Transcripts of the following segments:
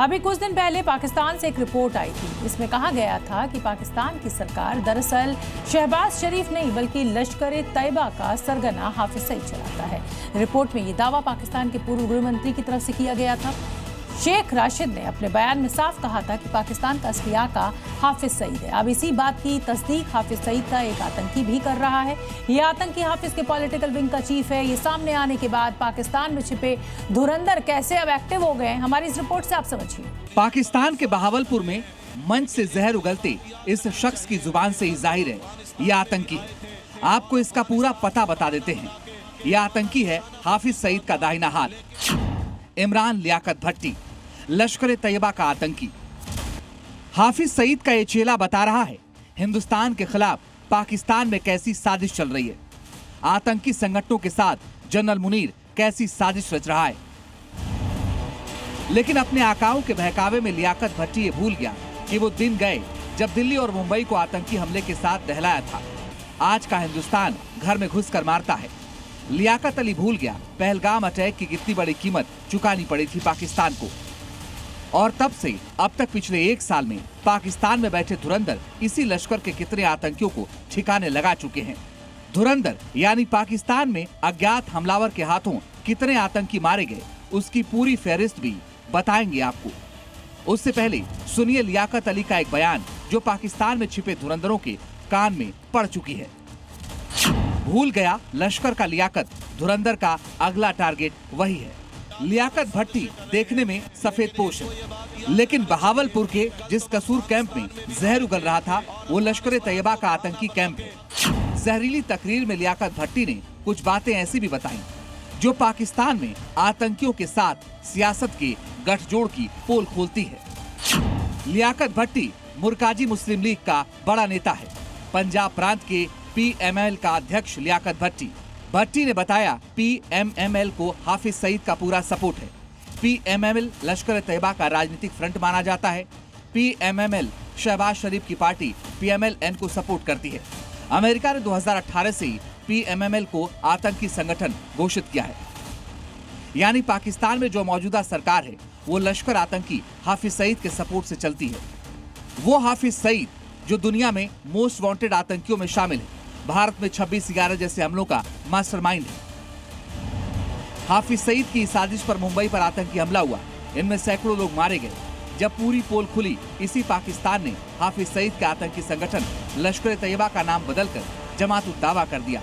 अभी कुछ दिन पहले पाकिस्तान से एक रिपोर्ट आई थी। इसमें कहा गया था कि पाकिस्तान की सरकार दरअसल शहबाज शरीफ नहीं बल्कि लश्कर-ए-तैयबा का सरगना हाफिज सईद चलाता है। रिपोर्ट में ये दावा पाकिस्तान के पूर्व गृह मंत्री की तरफ से किया गया था। शेख राशिद ने अपने बयान में साफ कहा था कि पाकिस्तान का असली आका हाफिज सईद है। अब इसी बात की तस्दीक हाफिज सईद का एक आतंकी भी कर रहा है। ये आतंकी हाफिज के पॉलिटिकल विंग का चीफ है। ये सामने आने के बाद पाकिस्तान में छिपे धुरंधर कैसे अब एक्टिव हो गए, हमारी इस रिपोर्ट से आप समझिए। पाकिस्तान के बहावलपुर में मंच से जहर उगलते इस शख्स की जुबान से ही जाहिर है ये आतंकी है। आपको इसका पूरा पता बता देते हैं। ये आतंकी है हाफिज सईद का दाहिना हाथ, इमरान लियाकत भट्टी, लश्कर-ए-तैयबा का आतंकी। हाफिज सईद का ये चेला बता रहा है हिंदुस्तान के खिलाफ पाकिस्तान में कैसी साजिश चल रही है। आतंकी संगठनों के साथ जनरल मुनीर कैसी साजिश रच रहा है। लेकिन अपने आकाओं के बहकावे में लियाकत भट्टी ये भूल गया कि वो दिन गए जब दिल्ली और मुंबई को आतंकी हमले के साथ दहलाया था। आज का हिंदुस्तान घर में घुसकर मारता है। लियाकत अली भूल गया पहलगाम अटैक की कितनी बड़ी कीमत चुकानी पड़ी थी पाकिस्तान को। और तब से अब तक पिछले एक साल में पाकिस्तान में बैठे धुरंधर इसी लश्कर के कितने आतंकियों को ठिकाने लगा चुके हैं। धुरंधर यानी पाकिस्तान में अज्ञात हमलावर के हाथों कितने आतंकी मारे गए, उसकी पूरी फहरिस्त भी बताएंगे आपको। उससे पहले सुनिए लियाकत अली का एक बयान जो पाकिस्तान में छिपे धुरंधरों के कान में पड़ चुकी है। भूल गया लश्कर का लियाकत, धुरंधर का अगला टारगेट वही है। लियाकत भट्टी देखने में सफेद पोश है, लेकिन बहावलपुर के जिस कसूर कैंप में जहर उगल रहा था वो लश्कर-ए-तैयबा का आतंकी कैंप है। जहरीली तकरीर में लियाकत भट्टी ने कुछ बातें ऐसी भी बताई जो पाकिस्तान में आतंकियों के साथ सियासत के गठजोड़ की पोल खोलती है। लियाकत भट्टी मुरकाजी मुस्लिम लीग का बड़ा नेता है। पंजाब प्रांत के PML का अध्यक्ष लियाकत भट्टी ने बताया PMML को हाफिज सईद का पूरा सपोर्ट है। PMML लश्कर-ए-तैयबा का राजनीतिक फ्रंट माना जाता है। PMML शहबाज शरीफ की पार्टी PMLN को सपोर्ट करती है। अमेरिका ने 2018 से ही PMML को आतंकी संगठन घोषित किया है। यानी पाकिस्तान में जो मौजूदा सरकार है वो लश्कर आतंकी हाफिज सईद के सपोर्ट से चलती है। वो हाफिज सईद जो दुनिया में मोस्ट वांटेड आतंकियों में शामिल है, भारत में 26/11 जैसे हमलों का मास्टरमाइंड है। हाफिज सईद की साजिश पर मुंबई पर आतंकी हमला हुआ, इनमें सैकड़ों लोग मारे गए। जब पूरी पोल खुली, इसी पाकिस्तान ने हाफिज सईद के आतंकी संगठन लश्कर-ए-तैयबा का नाम बदलकर जमात-उद-दावा कर दिया।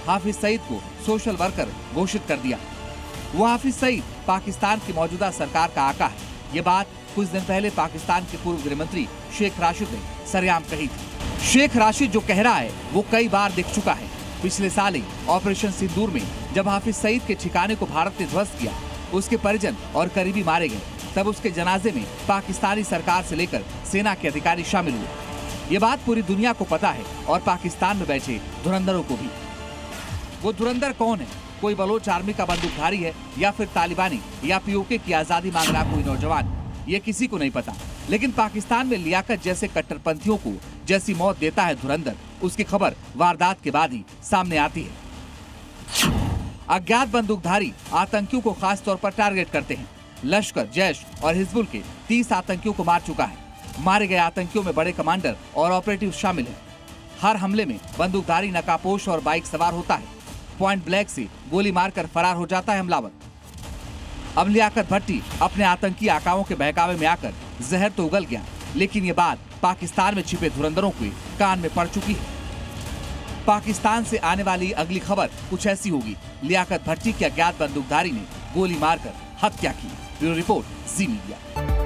हाफिज सईद को सोशल वर्कर घोषित कर दिया। वो हाफिज सईद पाकिस्तान की मौजूदा सरकार का आका है। ये बात कुछ दिन पहले पाकिस्तान के पूर्व गृह मंत्री शेख राशिद ने सरेआम कही थी। शेख राशिद जो कह रहा है वो कई बार दिख चुका है। पिछले साल ही ऑपरेशन सिंदूर में जब हाफिज सईद के ठिकाने को भारत ने ध्वस्त किया, उसके परिजन और करीबी मारे गए, तब उसके जनाजे में पाकिस्तानी सरकार से लेकर सेना के अधिकारी शामिल हुए। ये बात पूरी दुनिया को पता है और पाकिस्तान में बैठे धुरंधरों को भी। वो धुरंधर कौन है? कोई बलोच आर्मी का बंदूकधारी है या फिर तालिबानी या POK की आजादी मांग रहा कोई नौजवान? ये किसी को नहीं पता। लेकिन पाकिस्तान में लियाकत जैसे कट्टरपंथियों को जैसी मौत देता है धुरंधर, उसकी खबर वारदात के बाद ही सामने आती है। अज्ञात बंदूकधारी आतंकियों को खास तौर पर टारगेट करते हैं। लश्कर, जैश और हिजबुल के 30 आतंकियों को मार चुका है। मारे गए आतंकियों में बड़े कमांडर और ऑपरेटिव शामिल हैं। हर हमले में बंदूकधारी नकाबपोश और बाइक सवार होता है। पॉइंट ब्लैंक से गोली मारकर फरार हो जाता है हमलावर। अब लियाकत भट्टी अपने आतंकी आकाओं के बहकावे में आकर जहर तो उगल गया, लेकिन ये बात पाकिस्तान में छिपे धुरंधरों के कान में पड़ चुकी है। पाकिस्तान से आने वाली अगली खबर कुछ ऐसी होगी। लियाकत भट्टी की अज्ञात बंदूकधारी ने गोली मारकर हत्या की। ब्यूरो रिपोर्ट, जी मीडिया।